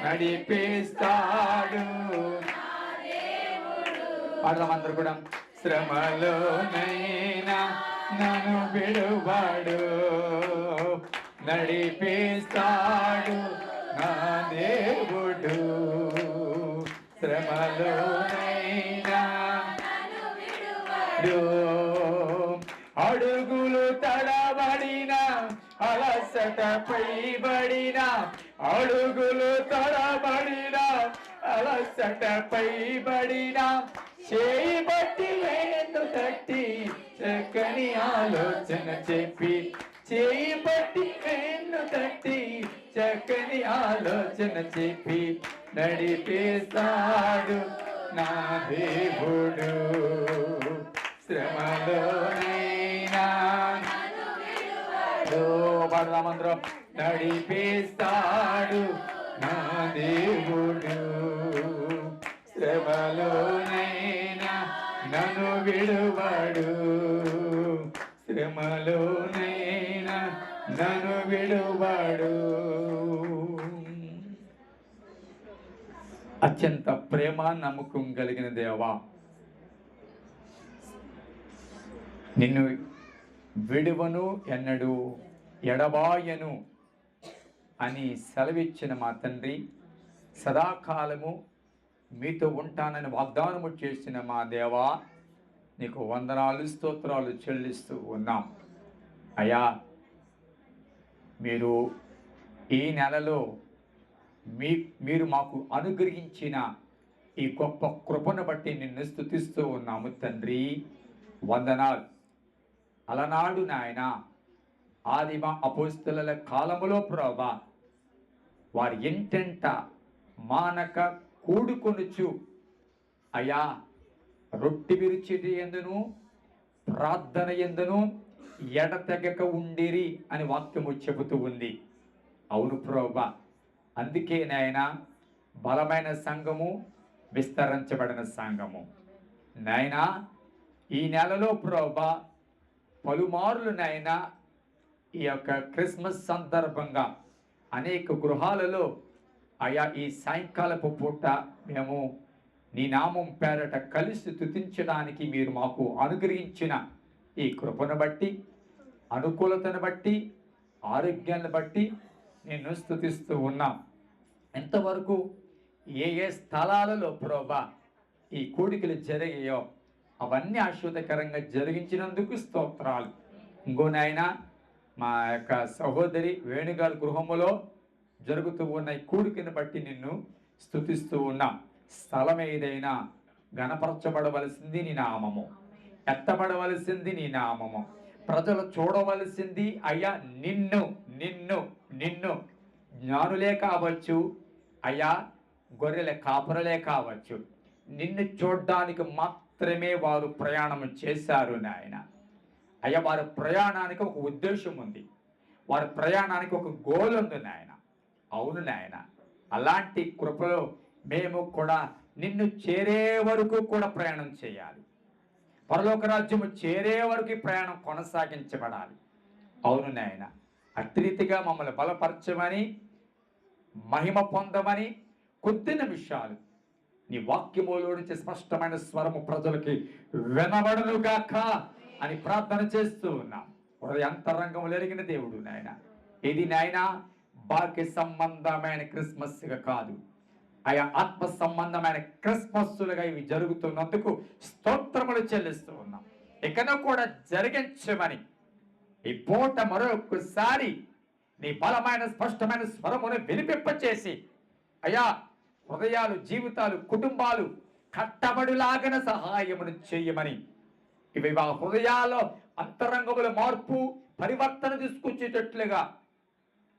నడిపిస్తాడు. పాడదామందరూ కూడా. శ్రమలోనైనా నన్ను విడువాడు, నడిపిస్తాడు నా దేవుడు. శ్రమలోనైనా అడుగులు తడబడిన, అలసట పైబడిన, అడుగులు తడబడిన, అలసట పైబడిన, చేయి బట్టి వేణు తట్టి చక్కని ఆలోచన చెప్పి, చేయి బట్టి వేణు తట్టి చక్కని ఆలోచన చెప్పి నడిపిస్తాడు నా దేవుడు. శ్రమలోనైనా పాడదామందరం. నడిపిస్తాడు నా దేవుడు, శ్రమలోనైనా నన్ను విడువాడు, శ్రమలోనైనా నన్ను విడువాడు. అత్యంత ప్రేమ నమ్మకం కలిగిన దేవా, నిన్ను విడువను ఎన్నడు ఎడబాయను అని సెలవిచ్చిన మా తండ్రి, సదాకాలము మీతో ఉంటానని వాగ్దానము చేసిన మా దేవా, నీకు వందనాలు స్తోత్రాలు చెల్లిస్తూ ఉన్నాం. అయ్యా, మీరు ఈ నెలలో మీరు మాకు అనుగ్రహించిన ఈ గొప్ప కృపను బట్టి నిన్ను స్తుతిస్తూ ఉన్నాము తండ్రి. వందనాలు. అలనాడు నాయన ఆదిమ అపోస్తలుల కాలములో ప్రభా, వారి ఇంటెంట మానక కూడుకొనుచు అయ్యా రొట్టె విరిచిటి ఎందును ప్రార్థన ఎందును ఎడతెగక ఉండిరి అని వాక్యము చెబుతూ ఉంది. అవును ప్రభా, అందుకే నాయన బలమైన సంఘము, విస్తరించబడిన సంఘము నాయన ఈ నెలలో ప్రభా పలుమార్లు నాయన ఈ యొక్క క్రిస్మస్ సందర్భంగా అనేక గృహాలలో అయా ఈ సాయంకాలపు పూట మేము నీ నామం పేరట కలిసి స్తుతించడానికి మీరు మాకు అనుగ్రహించిన ఈ కృపను బట్టి, అనుకూలతను బట్టి, ఆరోగ్యాన్ని బట్టి నిన్ను స్తుతిస్తూ ఉన్నాం. ఎంతవరకు ఏ ఏ స్థలాలలో ప్రభా ఈ కూడికలు జరిగాయో అవన్నీ ఆశ్వాదకరంగా జరిగించినందుకు స్తోత్రాలు. ఇంకో నాయన మా యొక్క సహోదరి వేణుగారి గృహములో జరుగుతూ ఉన్న ఈ కూడికను బట్టి నిన్ను స్తుతిస్తూ ఉన్నాం. స్థలం ఏదైనా గణపరచబడవలసింది నీ నామము, ఎత్తబడవలసింది నీ నామము, ప్రజలు చూడవలసింది అయ్యా నిన్ను నిన్ను నిన్ను. జ్ఞానులే కావచ్చు అయ్యా, గొర్రెల కాపరులే కావచ్చు, నిన్ను చూడ్డానికి మాత్రమే వారు ప్రయాణం చేశారు నాయన. అయ్యా, వారి ప్రయాణానికి ఒక ఉద్దేశం ఉంది, వారి ప్రయాణానికి ఒక గోల్ ఉంది నాయన. అవును నాయన, అలాంటి కృపలో మేము కూడా నిన్ను చేరే వరకు కూడా ప్రయాణం చేయాలి. పరలోక రాజ్యము చేరే వరకు ప్రయాణం కొనసాగించబడాలి. అవును నాయన, అట్రీతిగా మమ్మల్ని బలపరచమని, మహిమ పొందమని కొద్ది నిమిషాలు నీ వాక్యములో నుంచి స్పష్టమైన స్వరము ప్రజలకి వినబడునుగాక అని ప్రార్థన చేస్తూ ఉన్నాం. హృదయ అంతరంగంలో ఎరిగిన దేవుడు నాయన, ఇది నాయన బాక్య సంబంధమైన క్రిస్మస్గా కాదు, ఆయా ఆత్మ సంబంధమైన క్రిస్మస్లుగా ఇవి జరుగుతున్నందుకు స్తోత్రములు చెల్లిస్తూ ఉన్నాం. ఇకను కూడా జరిగించమని ఈ పూట మరొకసారి నీ బలమైన స్పష్టమైన స్వరమును వినిపింపచేసి అయ్యా హృదయాలు, జీవితాలు, కుటుంబాలు కట్టబడులాగన సహాయమును చేయమని, ఇవి ఆ హృదయాల్లో అంతరంగముల మార్పు, పరివర్తన తీసుకొచ్చేటట్లుగా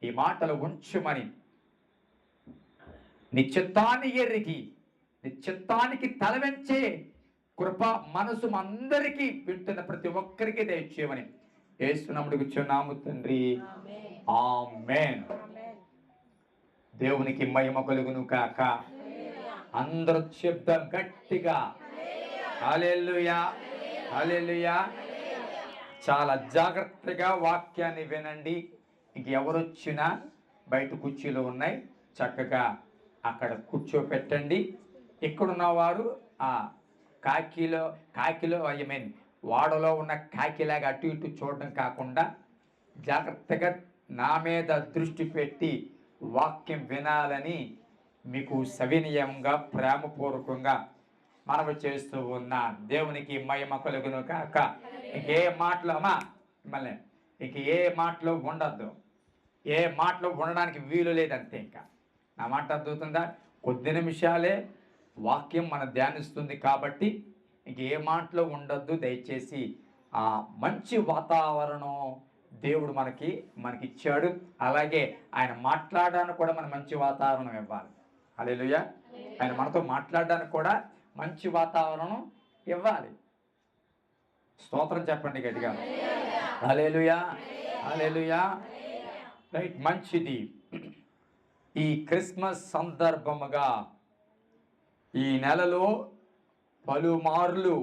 ఈ మాటలు ఉంచమని, నీ చిత్తాన్ని ఎరిగి నీ చిత్తానికి తలవెంచే కృప మనసు అందరికీ వింటున్న ప్రతి ఒక్కరికి దయచేయమని యేసు నామమున కూర్చున్నాము తండ్రి, ఆమేన్. దేవునికి మహిమ కలుగును కాక. అందరూ శబ్దం గట్టిగా హల్లెలూయా, హల్లెలూయా. చాలా జాగ్రత్తగా వాక్యాన్ని వినండి. ఇంకెవరొచ్చినా బయట కుర్చీలు ఉన్నాయి, చక్కగా అక్కడ కూర్చోపెట్టండి. ఇక్కడున్న వారు ఆ కాకిలో ఐ మీన్ వాడలో ఉన్న కాకిలాగా అటు ఇటు చూడడం కాకుండా జాగ్రత్తగా నా మీద దృష్టి పెట్టి వాక్యం వినాలని మీకు సవినయంగా ప్రేమపూర్వకంగా మనవి చేస్తూ ఉన్నా. దేవునికి మహిమ కలుగును కాక. ఇంకే మాటలు అమ్మా మళ్ళీ ఇంక ఏ మాటలు ఉండద్దు, ఏ మాటలు ఉండడానికి వీలు లేదంతే. ఇంకా నా మాట అర్థమవుతుందా? కొద్ది నిమిషాలే వాక్యం మనం ధ్యానిస్తుంది కాబట్టి ఇంక ఏ మాటలు ఉండొద్దు. దయచేసి ఆ మంచి వాతావరణం దేవుడు మనకి ఇచ్చాడు. అలాగే ఆయన మాట్లాడడానికి కూడా మనం మంచి వాతావరణం ఇవ్వాలి. హల్లెలూయా. ఆయన మనతో మాట్లాడడానికి కూడా మంచి వాతావరణం ఇవ్వాలి. స్తోత్రం చెప్పండి గట్టిగా. హల్లెలూయా, హల్లెలూయా. రైట్, మంచిది. ఈ క్రిస్మస్ సందర్భముగా ఈ నెలలో పలుమార్లు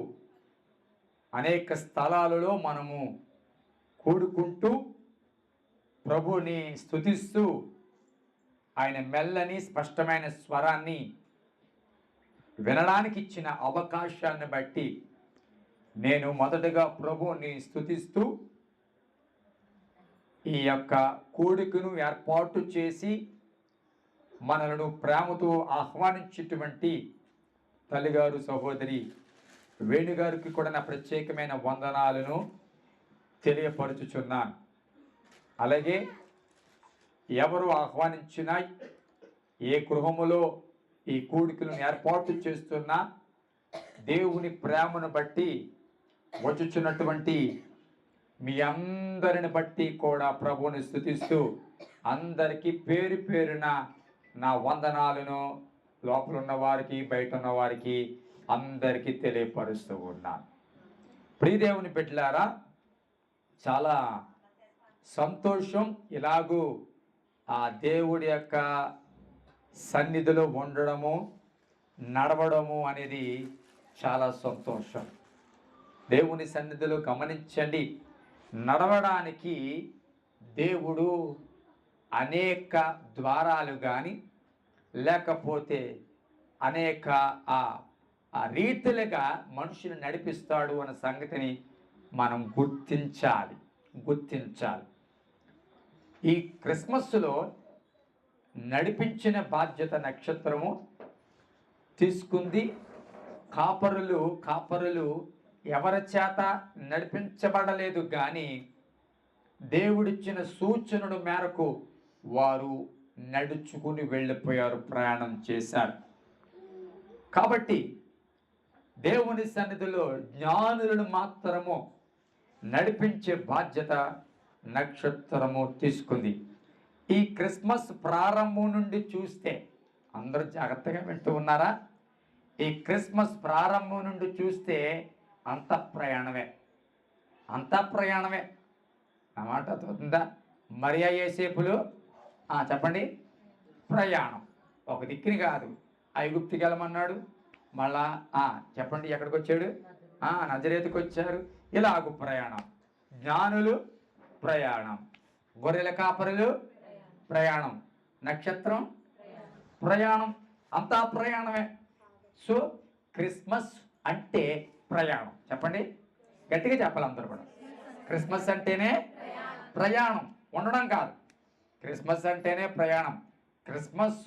అనేక స్థలాలలో మనము కూడుకుంటూ ప్రభుని స్తుతిస్తూ ఆయన మెల్లని స్పష్టమైన స్వరాన్ని వినడానికి ఇచ్చిన అవకాశాన్ని బట్టి నేను మొదటగా ప్రభుని స్తుతిస్తూ ఈ యొక్క కూడికను ఏర్పాటు చేసి మనలను ప్రేమతో ఆహ్వానించేటువంటి తల్లిగారు సహోదరి వేణుగారికి కూడా నా ప్రత్యేకమైన వందనాలను తెలియపరుచుచున్నాను. అలాగే ఎవరు ఆహ్వానించినా, ఏ గృహములో ఈ కూడికలను ఏర్పాటు చేస్తున్నా దేవుని ప్రేమను బట్టి వచ్చుచున్నటువంటి మీ అందరిని బట్టి కూడా ప్రభువుని స్తుతిస్తూ అందరికీ పేరు పేరున నా వందనాలను లోపల ఉన్న వారికి బయట ఉన్న వారికి అందరికీ తెలియపరుస్తూ ఉన్నాను. ప్రియదేవుని బిడ్డలారా, చాలా సంతోషం ఇలాగూ ఆ దేవుడి యొక్క సన్నిధిలో ఉండడము నడవడము అనేది చాలా సంతోషం. దేవుని సన్నిధిలో గమనించండి, నడవడానికి దేవుడు అనేక ద్వారాలు కానీ లేకపోతే అనేక రీతిలుగా మనుషులు నడిపిస్తాడు అనే సంగతిని మనం గుర్తించాలి. ఈ క్రిస్మస్లో నడిపించిన బాధ్యత నక్షత్రము తీసుకుంది. కాపరులు ఎవరి చేత నడిపించబడలేదు, కానీ దేవుడిచ్చిన సూచనల మేరకు వారు నడుచుకుని వెళ్ళిపోయారు, ప్రయాణం చేశారు. కాబట్టి దేవుని సన్నిధిలో జ్ఞానులను మాత్రము నడిపించే బాధ్యత నక్షత్రము తీసుకుంది. ఈ క్రిస్మస్ ప్రారంభం నుండి చూస్తే, అందరూ జాగ్రత్తగా వింటూ ఉన్నారా? ఈ క్రిస్మస్ ప్రారంభం నుండి చూస్తే అంతా ప్రయాణమే. అన్నమాట అవుతుందా? మరియా యోసేపులు చెప్పండి, ప్రయాణం. ఒక దిక్కుని కాదు, ఐగుప్తుకి వెళ్ళమన్నాడు, మళ్ళా చెప్పండి ఎక్కడికి వచ్చాడు? నజరేతుకు వచ్చారు. ఇలాగ ప్రయాణం. జ్ఞానులు ప్రయాణం, గొర్రెల కాపరులు ప్రయాణం, నక్షత్రం ప్రయాణం, అంతా ప్రయాణమే. సో క్రిస్మస్ అంటే ప్రయాణం. చెప్పండి, గట్టిగా చెప్పాలి అందరూ కూడా. క్రిస్మస్ అంటేనే ప్రయాణం, ఉండడం కాదు. క్రిస్మస్ అంటేనే ప్రయాణం. క్రిస్మస్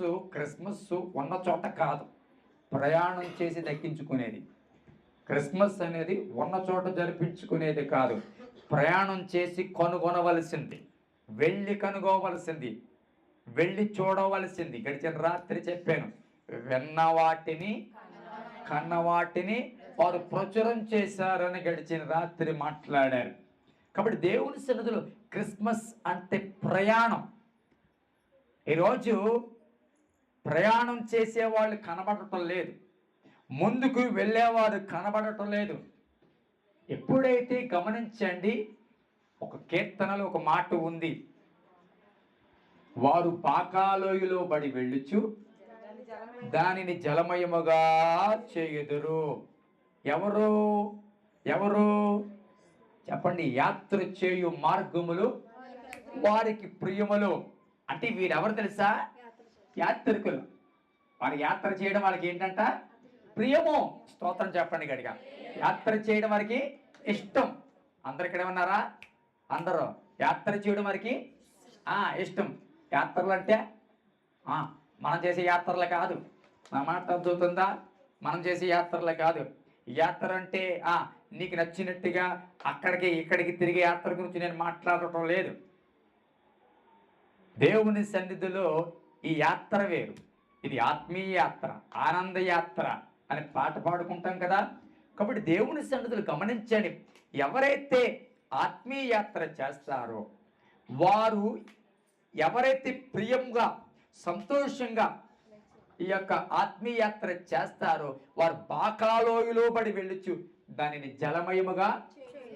ఉన్న చోట కాదు, ప్రయాణం చేసి దక్కించుకునేది. క్రిస్మస్ అనేది ఉన్న చోట జరిపించుకునేది కాదు, ప్రయాణం చేసి కనుగొనవలసింది, వెళ్ళి కనుగోవలసింది, వెళ్ళి చూడవలసింది. గడిచిన రాత్రి చెప్పాను, విన్నవాటిని కన్నవాటిని వారు ప్రచురం చేశారని గడిచిన రాత్రి మాట్లాడారు. కాబట్టి దేవుని సన్నిధిలో క్రిస్మస్ అంటే ప్రయాణం. ఈరోజు ప్రయాణం చేసేవాళ్ళు కనబడటం లేదు, ముందుకు వెళ్ళేవారు కనబడటం లేదు. ఎప్పుడైతే గమనించండి, ఒక కీర్తనలో ఒక మాట ఉంది, వారు పాకాలోయలో బడి వెళ్ళుచు దానిని జలమయముగా చేయుదురు. ఎవరు చెప్పండి? యాత్ర చేయు మార్గములు వారికి ప్రియములు. అంటే వీరెవరు తెలుసా? యాత్రికులు. వారి యాత్ర చేయడం వాళ్ళకి ఏంటంట? ప్రియము. స్తోత్రం చెప్పండి గడిగా. యాత్ర చేయడం వారికి ఇష్టం. అందరు ఇక్కడ ఉన్నారా? అందరూ యాత్ర చేయడం వారికి ఇష్టం. యాత్రలు అంటే మనం చేసే యాత్రలే కాదు. నా మాట అర్థమవుతుందా? మనం చేసే యాత్రలే కాదు. యాత్ర అంటే నీకు నచ్చినట్టుగా అక్కడికి ఇక్కడికి తిరిగే యాత్ర గురించి నేను మాట్లాడటం లేదు. దేవుని సన్నిధిలో ఈ యాత్ర వేరు. ఇది ఆత్మీయ యాత్ర, ఆనంద యాత్ర అని పాట పాడుకుంటాం కదా. కాబట్టి దేవుని సన్నిధులు గమనించండి. ఎవరైతే ఆత్మీయ యాత్ర చేస్తారో వారు, ఎవరైతే ప్రియంగా సంతోషంగా ఈ యొక్క ఆత్మీయ యాత్ర చేస్తారో వారు బాకాలోయలో పడి వెళ్ళొచ్చు దానిని జలమయముగా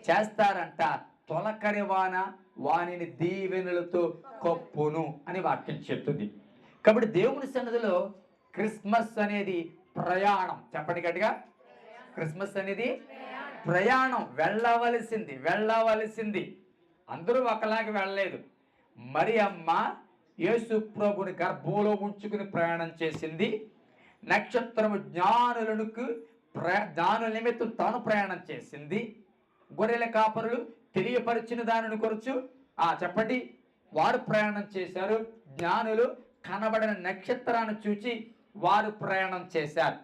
చేస్తారంట. తొలకరి వాన వానిని దీవెనలతో కప్పును అని వాక్యం చెప్తుంది. కాబట్టి దేవుని సన్నిధిలో క్రిస్మస్ అనేది ప్రయాణం. చెప్పండి గట్టిగా. క్రిస్మస్ అనేది ప్రయాణం. వెళ్ళవలసింది. అందరూ ఒకలాగా వెళ్ళలేదు. మరి అమ్మ యేసు ప్రభుని గర్భంలో ఉంచుకుని ప్రయాణం చేసింది. నక్షత్రము జ్ఞానుల నిమిత్తం తాను ప్రయాణం చేసింది. గొర్రెల కాపరులు తెలియపరిచిన దానిని కొరచు చెప్పండి వారు ప్రయాణం చేశారు. జ్ఞానులు కనబడిన నక్షత్రాన్ని చూచి వారు ప్రయాణం చేశారు.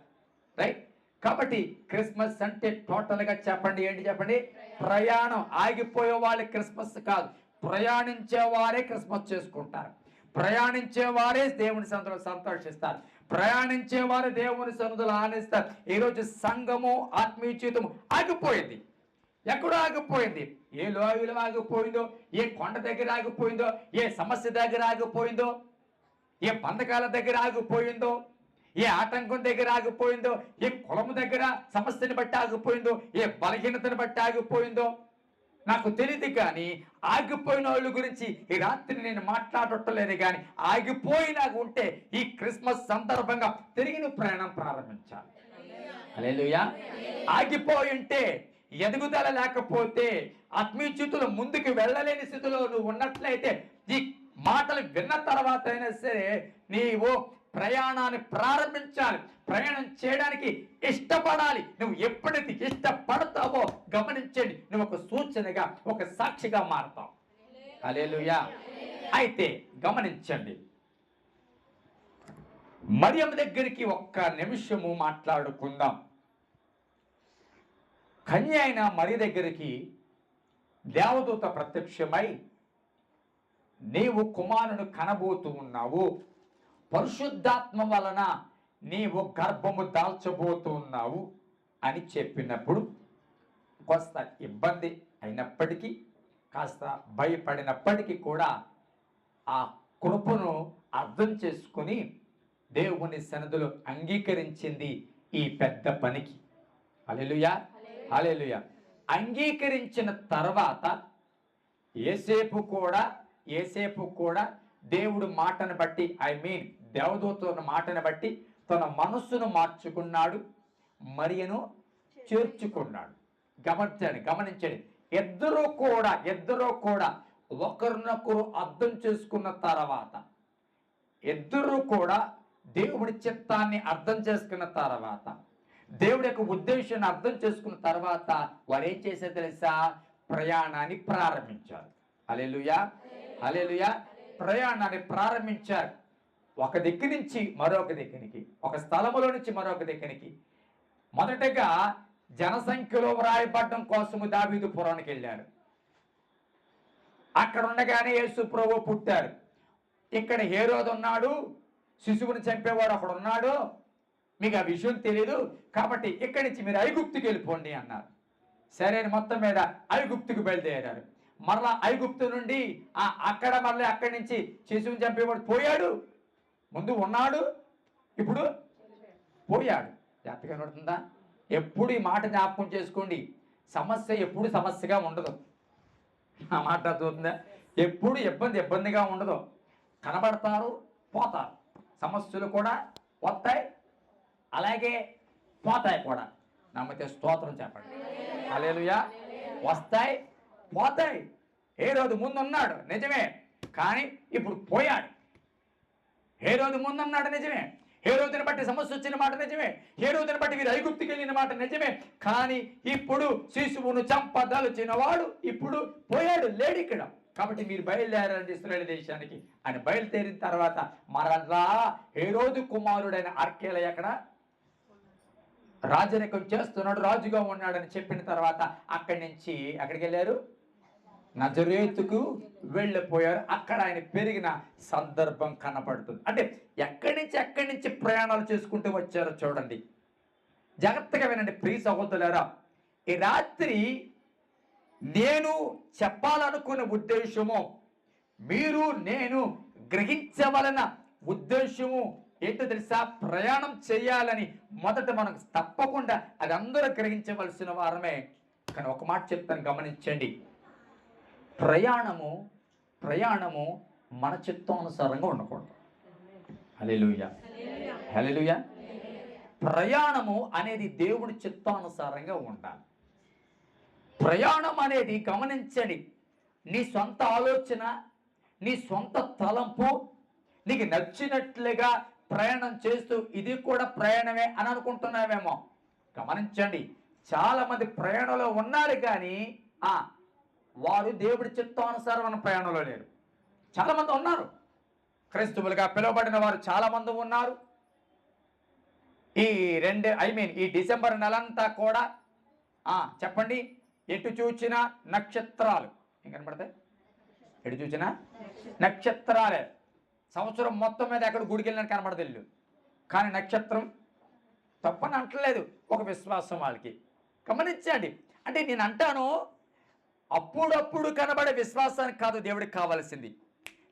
రైట్. కాబట్టి క్రిస్మస్ అంటే టోటల్గా చెప్పండి ఏంటి? చెప్పండి. ప్రయాణం. ఆగిపోయే వాళ్ళకి క్రిస్మస్ కాదు, ప్రయాణించే వారే క్రిస్మస్ చేసుకుంటారు. ప్రయాణించే వారే దేవుని సన్నిధిలో సంతోషిస్తారు. ప్రయాణించే వారు దేవుని సన్నిధిలో ఆనందిస్తారు. ఈరోజు సంఘము ఆత్మీయ జీవితం ఆగిపోయింది. ఎక్కడో ఆగిపోయింది. ఏ లోయలో ఆగిపోయిందో, ఏ కొండ దగ్గర ఆగిపోయిందో, ఏ సమస్య దగ్గర ఆగిపోయిందో, ఏ బంధకాల దగ్గర ఆగిపోయిందో, ఏ ఆటంకం దగ్గర ఆగిపోయిందో, ఏ కులము దగ్గర సమస్యని బట్టి ఆగిపోయిందో, ఏ బలహీనతను బట్టి ఆగిపోయిందో నాకు తెలియదు. కానీ ఆగిపోయిన వాళ్ళ గురించి ఈ రాత్రి నేను మాట్లాడటలేదు. కానీ ఆగిపోయినా ఉంటే ఈ క్రిస్మస్ సందర్భంగా తిరిగి ప్రయాణం ప్రారంభించాలి. హల్లెలూయా. ఆగిపోయి ఉంటే, ఎదుగుదల లేకపోతే, ఆత్మీయ స్థితిలో ముందుకు వెళ్ళలేని స్థితిలో నువ్వు ఉన్నట్లయితే ఈ మాటలు విన్న తర్వాత అయినా సరే నీవు ప్రయాణాన్ని ప్రారంభించాలి. ప్రయాణం చేయడానికి ఇష్టపడాలి. నువ్వు ఎప్పుడైతే ఇష్టపడతావో గమనించండి, నువ్వు ఒక సూచనగా, ఒక సాక్షిగా మారుతావు. హల్లెలూయా. అయితే గమనించండి, మరియమ్మ దగ్గరికి ఒక్క నిమిషము మాట్లాడుకుందాం. కన్య అయిన మరి దగ్గరికి దేవదూత ప్రత్యక్షమై నీవు కుమారుని కనబోతూ ఉన్నావు, పరిశుద్ధాత్మ వలన నీవు గర్భము దాల్చబోతూ ఉన్నావు అని చెప్పినప్పుడు కాస్త ఇబ్బంది అయినప్పటికీ, కాస్త భయపడినప్పటికీ కూడా ఆ కృపను అర్థం చేసుకుని దేవుని సన్నిధిలో అంగీకరించింది ఈ పెద్ద పనికి. హల్లెలూయా. హల్లెలూయా. అంగీకరించిన తర్వాత ఏసేపు కూడా దేవుడు మాటను బట్టి, దేవదూత మాటను బట్టి తన మనస్సును మార్చుకున్నాడు, మరియను చేర్చుకున్నాడు. గమనించండి. ఇద్దరూ కూడా ఒకరినొకరు అర్థం చేసుకున్న తర్వాత, ఇద్దరూ కూడా దేవుడి చిత్తాన్ని అర్థం చేసుకున్న తర్వాత, దేవుడి యొక్క ఉద్దేశాన్ని అర్థం చేసుకున్న తర్వాత వారు ఏం చేశారు తెలుసా? ప్రయాణాన్ని ప్రారంభించారు. హల్లెలూయా. హల్లెలూయా. ప్రయాణాన్ని ప్రారంభించారు. ఒక దిక్కు నుంచి మరొక దిక్కునికి, ఒక స్థలములో నుంచి మరొక దిక్కునికి. మొదటగా జనసంఖ్యలో వ్రాయబడడం కోసము దావీదు పురానికి వెళ్ళారు. అక్కడ ఉండగానే యేసు ప్రభువు పుట్టారు. ఇక్కడ హేరోదు ఉన్నాడు, శిశువుని చంపేవాడు అక్కడ ఉన్నాడు, మీకు ఆ విషయం తెలియదు, కాబట్టి ఇక్కడి నుంచి మీరు ఐగుప్తుకి వెళ్ళిపోండి అన్నారు. సరే అని మొత్తం మీద ఐగుప్తుకు బయలుదేరారు. మరలా ఐగుప్తు నుండి అక్కడ మరలా అక్కడి నుంచి శిశువుని చంపేవాడు పోయాడు. ముందు ఉన్నాడు, ఇప్పుడు పోయాడు. జాగ్రత్తగా నడుతుందా? ఎప్పుడు ఈ మాట జ్ఞాపకం చేసుకోండి. సమస్య ఎప్పుడు సమస్యగా ఉండదు. ఆ మాట అర్థమవుతుందా? ఎప్పుడు ఇబ్బందిగా ఉండదు. కనబడతారు, పోతారు. సమస్యలు కూడా వస్తాయి, అలాగే పోతాయి కూడా. నమ్మితే స్తోత్రం చెప్పండి. హల్లెలూయా. వస్తాయి, పోతాయి. ఏ రోజు ముందు ఉన్నాడు నిజమే, కానీ ఇప్పుడు పోయాడు. హేరోదు ముందన్నాడు నిజమే, హేరోదుని బట్టి సమస్య వచ్చిన మాట నిజమే, హేరోదుని బట్టి వీరు ఐగుప్తుకి వెళ్ళిన మాట నిజమే. కానీ ఇప్పుడు శిశువును చంపదలిచిన వాడు ఇప్పుడు పోయాడు, లేడు ఇక్కడ. కాబట్టి మీరు బయలుదేరారండి ఇశ్రాయేలు దేశానికి అని బయలుదేరిన తర్వాత మరలా హేరోదు కుమారుడైన అర్కేల ఎక్కడ రాజరికం చేస్తున్నాడు, రాజుగా ఉన్నాడని చెప్పిన తర్వాత అక్కడి నుంచి ఎక్కడికి వెళ్ళారు? నజరేతుకు వెళ్ళిపోయారు. అక్కడ ఆయన పెరిగిన సందర్భం కనపడుతుంది. అంటే ఎక్కడి నుంచి ప్రయాణాలు చేసుకుంటూ వచ్చారో చూడండి. జాగ్రత్తగా వినండి ప్రియ సహోదరులారా. ఈ రాత్రి నేను చెప్పాలనుకున్న ఉద్దేశము, మీరు నేను గ్రహించవలన ఉద్దేశము ఏంటో తెలుసా? ప్రయాణం చేయాలని మొదట మనకు తప్పకుండా అది అందరూ గ్రహించవలసిన వారమే. కానీ ఒక మాట చెప్తాను, గమనించండి. ప్రయాణము మన చిత్తానుసారంగా ఉండకూడదు. హల్లెలూయా, హల్లెలూయా. ప్రయాణము అనేది దేవుడి చిత్తానుసారంగా ఉండాలి. ప్రయాణం అనేది గమనించండి, నీ సొంత ఆలోచన, నీ సొంత తలంపు, నీకు నచ్చినట్లుగా ప్రయాణం చేస్తూ ఇది కూడా ప్రయాణమే అని అనుకుంటున్నావేమో. గమనించండి, చాలా మంది ప్రయాణంలో ఉన్నారు కానీ వారు దేవుడి చిత్తానుసారమైన ప్రయాణంలో లేరు. చాలా మంది ఉన్నారు, క్రైస్తవులుగా పిలువబడిన వారు చాలా మంది ఉన్నారు. ఈ డిసెంబర్ నెలంతా కూడా చెప్పండి, ఎటు చూచినా నక్షత్రాలు. ఏం కనపడతాయి? ఎటు చూచినా నక్షత్రాలే. సంవత్సరం మొత్తం మీద ఎక్కడ గుడికి వెళ్ళినట్టు కనపడదు. కానీ నక్షత్రం తప్పని అంటలేదు, ఒక విశ్వాసం వాళ్ళకి. గమనించండి, అంటే నేను అంటాను, అప్పుడప్పుడు కనబడే విశ్వాసానికి కాదు దేవుడికి కావాల్సింది,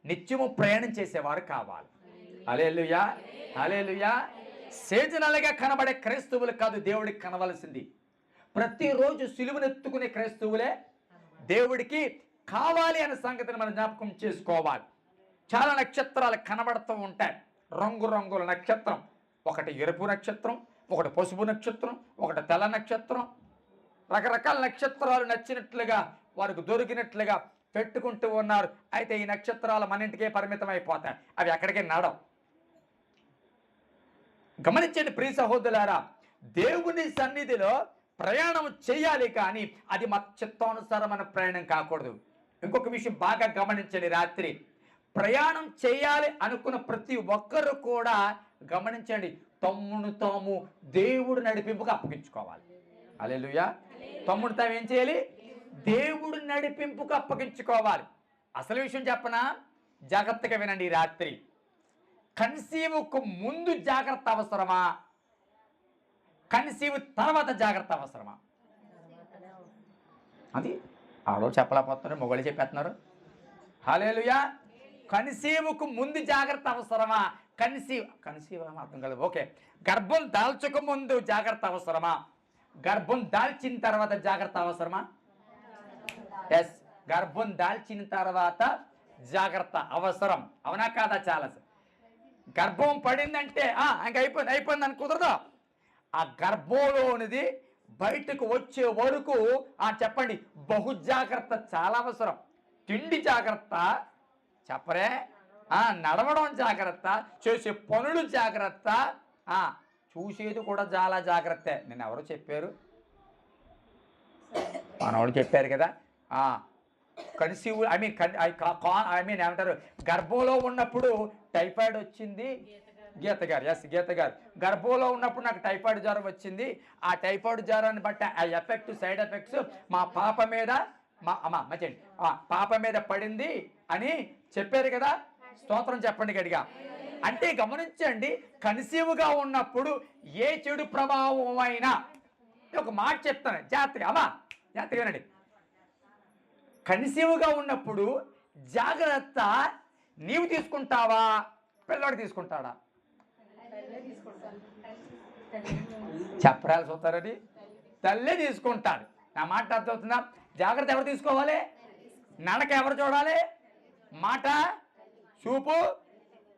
నిత్యము ప్రయాణం చేసేవారు కావాలి. హల్లెలూయా, హల్లెలూయా. సీజనల్గా కనబడే క్రైస్తవులు కాదు దేవుడికి కనవలసింది. ప్రతిరోజు సిలువనెత్తుకునే క్రైస్తవులే దేవుడికి కావాలి అనే సంగతిని మనం జ్ఞాపకం చేసుకోవాలి. చాలా నక్షత్రాలు కనబడుతూ ఉంటాయి, రంగురంగుల నక్షత్రం. ఒకటి ఎరుపు నక్షత్రం, ఒకటి పసుపు నక్షత్రం, ఒకటి తెల్ల నక్షత్రం. రకరకాల నక్షత్రాలు నచ్చినట్లుగా వారికి దొరికినట్లుగా పెట్టుకుంటూ ఉన్నారు. అయితే ఈ నక్షత్రాలు మన ఇంటికే పరిమితం అయిపోతాయి, అవి ఎక్కడికి నడవు. గమనించండి ప్రియ సహోదరులారా, దేవుని సన్నిధిలో ప్రయాణం చేయాలి, కానీ అది మా చిత్తానుసారమైన ప్రయాణం కాకూడదు. ఇంకొక విషయం బాగా గమనించండి, రాత్రి ప్రయాణం చేయాలి అనుకున్న ప్రతి ఒక్కరు కూడా గమనించండి, తమ్మును తాము దేవుడు నడిపింపుకు అప్పగించుకోవాలి. హల్లెలూయా. తమ్ముడు తాము ఏం చేయాలి? దేవుడు నడిపింపుకు అప్పగించుకోవాలి. అసలు విషయం చెప్పనా? జాగ్రత్తగా వినండి. ఈ రాత్రి కన్సీవ్కు ముందు జాగ్రత్త అవసరమా, కన్సీవ్ తర్వాత జాగ్రత్త అవసరమా? అది ఆడో చెప్పలేకపోతున్నారు, మొగలు చెప్పేస్తున్నారు. హల్లెలూయా. కన్సీవ్కు ముందు జాగ్రత్త అవసరమా? కన్సీవ్ అర్థం కాదు, ఓకే. గర్భం దాల్చక ముందు జాగ్రత్త అవసరమా? గర్భం దాల్చిన తర్వాత జాగ్రత్త అవసరమా? ఎస్, గర్భం దాల్చిన తర్వాత జాగ్రత్త అవసరం. అవునా కాదా? చాలా. గర్భం పడిందంటే ఇంక అయిపోయింది అని కుదరదు. ఆ గర్భంలోనిది బయటకు వచ్చే వరకు చెప్పండి, బహు జాగ్రత్త చాలా అవసరం. తిండి జాగ్రత్త చెప్పరే, నడవడం జాగ్రత్త, చేసే పనులు జాగ్రత్త, చూసేది కూడా చాలా జాగ్రత్త. నేను ఎవరు చెప్పారు? మనవాడు చెప్పారు కదా. కన్సీవ్ ఐ మీన్ ఏమంటారు, గర్భంలో ఉన్నప్పుడు టైఫాయిడ్ వచ్చింది. గీత గారు, ఎస్ గీత గారు, గర్భంలో ఉన్నప్పుడు నాకు టైఫాయిడ్ జ్వరం వచ్చింది. ఆ టైఫాయిడ్ జ్వరాన్ని బట్టి ఆ సైడ్ ఎఫెక్ట్స్ మా పాప మీద పాప మీద పడింది అని చెప్పారు కదా. స్తోత్రం చెప్పండి గడిగా. అంటే గమనించండి, కన్సీవ్గా ఉన్నప్పుడు ఏ చెడు ప్రభావం అయినా, ఒక మాట చెప్తాను జాగ్రత్తగా, జాగ్రత్తగా వినండి. కన్సీవ్గా ఉన్నప్పుడు జాగ్రత్త నీవు తీసుకుంటావా, పిల్లవాడు తీసుకుంటాడా? చెప్పరాలు చూస్తారని తల్లే తీసుకుంటాడు. నా మాట అర్థమవుతుందా? జాగ్రత్త ఎవరు తీసుకోవాలి? నడక ఎవరు చూడాలి? మాట చూపు.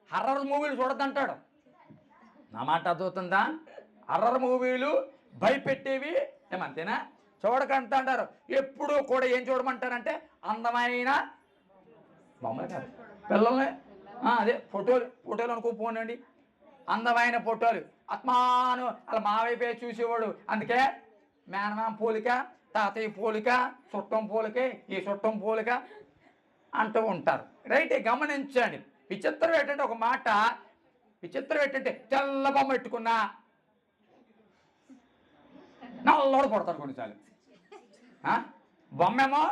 హర్రర్ మూవీలు చూడద్దంటాడు. నా మాట అర్థమవుతుందా? హర్రర్ మూవీలు భయపెట్టేవి ఏమంతేనా చూడకంట అంటారు. ఎప్పుడూ కూడా ఏం చూడమంటారంటే అందమైన బొమ్మలు కాదు, పిల్లల్ని అదే ఫోటోలు అనుకోపోనండి, అందమైన ఫోటోలు ఆత్మాను అలా మావైపే చూసేవాడు. అందుకే మేనమామ పోలిక, తాతయ్య పోలిక, చుట్టం పోలిక, ఈ చుట్టం పోలిక అంటూ ఉంటారు. రైట్, గమనించండి. విచిత్రం ఏంటంటే ఒక మాట, విచిత్రం ఏంటంటే తెల్ల బొమ్మ పెట్టుకున్నా నల్లోడు పడతారు కొన్నిసార్లు. బొమ్మేమో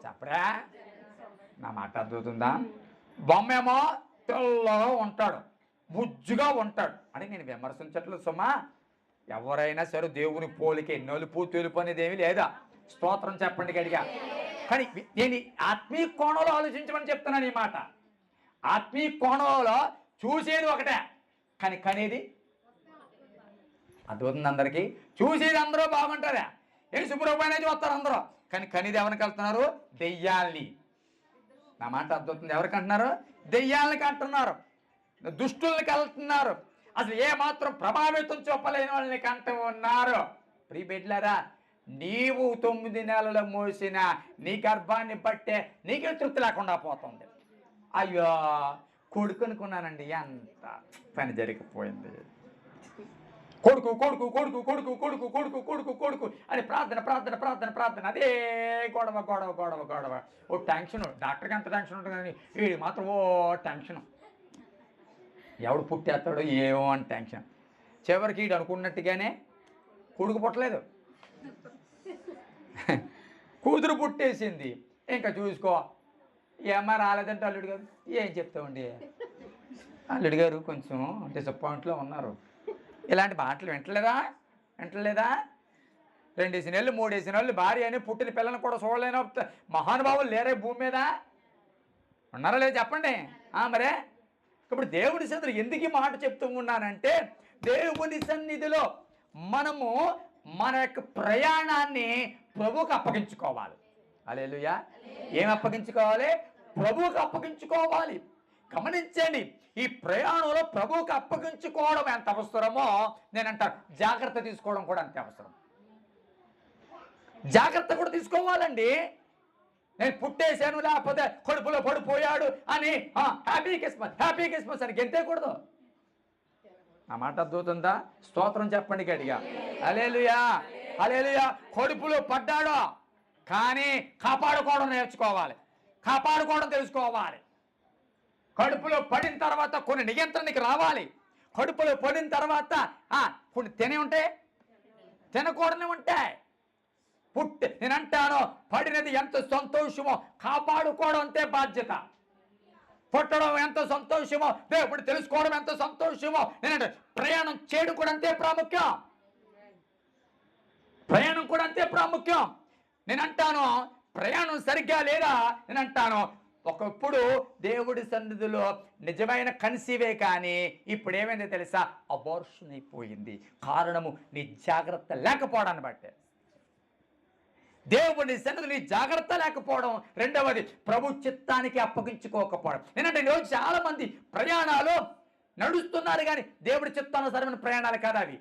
చెప్పరా, నా మాట అర్థమవుతుందా? బొమ్మేమో తెల్లగా ఉంటాడు, బుజ్జుగా ఉంటాడు అని నేను విమర్శించట్లేదు సుమా. ఎవరైనా సరే దేవుని పోలికే, నలుపు తెలుపు అనేది ఏమీ లేదా. స్తోత్రం చెప్పండి గడిగా. కానీ నేను ఆత్మీయ కోణంలో ఆలోచించమని చెప్తున్నాను ఈ మాట. ఆత్మీయ కోణంలో చూసేది ఒకటే, కానీ కనేది అర్థమవుతుంది అందరికీ. చూసేది అందరూ బాగుంటారా, ఏ శుభ్రమైన చూస్తారు అందరూ, కానీ కనేది ఎవరికి వెళ్తున్నారు? దెయ్యాల్ని. నా మాట అర్థమవుతుంది? ఎవరికి అంటున్నారు? దెయ్యాలకి అంటున్నారు, దుష్టులకి వెళ్తున్నారు, అసలు ఏ మాత్రం ప్రభావితం చూపలేని వాళ్ళని కంటూ ఉన్నారు. ప్రియబిడ్డలారా, నీవు 9 నెలలు మోసిన నీ గర్భాన్ని బట్టే నీకే తృప్తి లేకుండా పోతుంది. అయ్యో కొడుకునుకున్నానండి, ఎంత పని జరిగిపోయింది. కొడుకు కొడుకు కొడుకు కొడుకు కొడుకు కొడుకు కొడుకు కొడుకు అని ప్రార్థన ప్రార్థన ప్రార్థన ప్రార్థన, అదే గొడవ గొడవ గొడవ గొడవ. ఓ టెన్షన్, డాక్టర్కి ఎంత టెన్షన్ ఉంటుంది కానీ వీడి మాత్రం ఓ టెన్షన్. ఎవడు పుట్టేస్తాడో ఏమో అని టెన్షన్. చివరికి వీడు అనుకున్నట్టుగానే కొడుకు పుట్టలేదు, కూతురు పుట్టేసింది. ఇంకా చూసుకో, ఏమన్నా రాలేదంటే అల్లుడు గారు ఏం చెప్తామండి, అల్లుడు గారు కొంచెం డిసప్పాయింట్లో ఉన్నారు. ఇలాంటి మాటలు వింటలేదా? 2 నెలలు 3 నెలలు భార్య అని పుట్టిన పిల్లలను కూడా చూడలేని మహానుభావులు లేరే భూమి మీద? ఉన్నారా లేదు చెప్పండి. మరే ఇప్పుడు దేవుని సన్నిధిలో ఎందుకు ఈ మాట చెప్తూ ఉన్నానంటే, దేవుని సన్నిధిలో మనము మన యొక్క ప్రయాణాన్ని ప్రభువుకు అప్పగించుకోవాలి. హల్లెలూయా. ఏం అప్పగించుకోవాలి? ప్రభువుకు అప్పగించుకోవాలి. గమనించండి, ఈ ప్రయాణంలో ప్రభువుకు అప్పగించుకోవడం ఎంత అవసరమో నేనంటాను, జాగ్రత్త తీసుకోవడం కూడా అంతే అవసరం. జాగ్రత్త కూడా తీసుకోవాలండి. నేను పుట్టేశాను లేకపోతే కడుపులో పడిపోయాడు అని హ్యాపీ క్రిస్మస్ అని గెంతేకూడదు. ఆ మాట అర్థమవుతుందా? స్తోత్రం చెప్పండి గట్టిగా. హల్లెలూయా హల్లెలూయా. కడుపులో పడ్డాడో కానీ కాపాడుకోవడం నేర్చుకోవాలి, కాపాడుకోవడం తెలుసుకోవాలి. కడుపులో పడిన తర్వాత కొన్ని నియంత్రణకి రావాలి. కడుపులో పడిన తర్వాత కొన్ని తినే ఉంటాయి, తినకూడనే ఉంటాయి. నేను అంటాను, పడినది ఎంత సంతోషమో కాపాడుకోవడం అంతే బాధ్యత. పుట్టడం ఎంత సంతోషమో దేవుడు తెలుసుకోవడం ఎంత సంతోషమో నేనంటే ప్రయాణం చేయడం కూడా అంతే ప్రాముఖ్యం. ప్రయాణం కూడా అంతే ప్రాముఖ్యం. నేను అంటాను, ప్రయాణం సరిగ్గా లేదా నేను అంటాను, ఒకప్పుడు దేవుడి సన్నిధిలో నిజమైన కన్సీవే కానీ ఇప్పుడు ఏమైందో తెలుసా? అబార్షన్ అయిపోయింది. కారణము నీ జాగ్రత్త లేకపోవడాన్ని బట్టే. దేవుని సన్నిధిలో నీ జాగ్రత్త లేకపోవడం. రెండవది ప్రభు చిత్తానికి అప్పగించుకోకపోవడం. ఏంటంటే ఈరోజు చాలా మంది ప్రయాణాలు నడుస్తున్నారు కానీ దేవుడి చిత్తానుసారమైన ప్రయాణాలు కాదు అవి.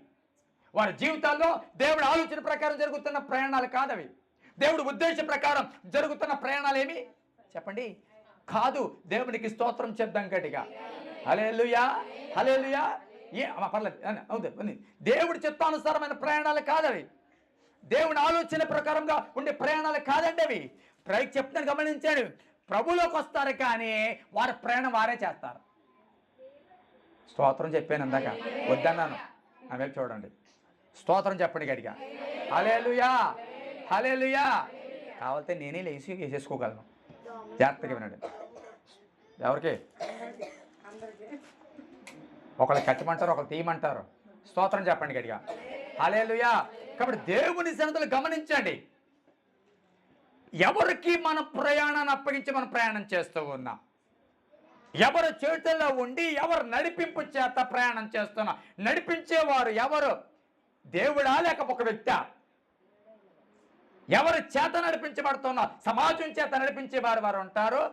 వారి జీవితాల్లో దేవుడి ఆలోచన ప్రకారం జరుగుతున్న ప్రయాణాలు కాదు అవి. దేవుడి ఉద్దేశం ప్రకారం జరుగుతున్న ప్రయాణాలు ఏమి చెప్పండి కాదు. దేవునికి స్తోత్రం చెప్దాం గట్టిగా. హల్లెలూయా హల్లెలూయా. పర్లేదు, అవుతుంది. దేవుడి చిత్తానుసారమైన ప్రయాణాలు కాదు అవి. దేవుని ఆలోచన ప్రకారంగా ఉండే ప్రయాణాలు కాదండి అవి. చెప్తాను, గమనించాడు. ప్రభులోకి వస్తారు కానీ వారి ప్రయాణం వారే చేస్తారు. స్తోత్రం చెప్పాను ఇందాక, వద్దన్నాను. అవి చూడండి, స్తోత్రం చెప్పండి గట్టిగా. హల్లెలూయా హల్లెలూయా. కావాలంటే నేనే లేచి వేసేసుకోగలను. జాగ్రత్తగా వినండి. ఎవరికి? ఒకళ్ళు కట్టమంటారు, ఒకళ్ళు తీయమంటారు. స్తోత్రం చెప్పండి గట్టిగా. హల్లెలూయా. కాబట్టి దేవుని సన్నిధిలో గమనించండి, ఎవరికి మన ప్రయాణాన్ని అప్పగించి మనం ప్రయాణం చేస్తూ ఉన్నాం, ఎవరు చేతుల్లో ఉండి ఎవరు నడిపింపు చేత ప్రయాణం చేస్తున్నా, నడిపించేవారు ఎవరు? దేవుడా లేక ఒక వ్యక్తి? ఎవరు చేత నడిపించబడుతున్నా? సమాజం చేత నడిపించేవారు వారు ఉంటారు,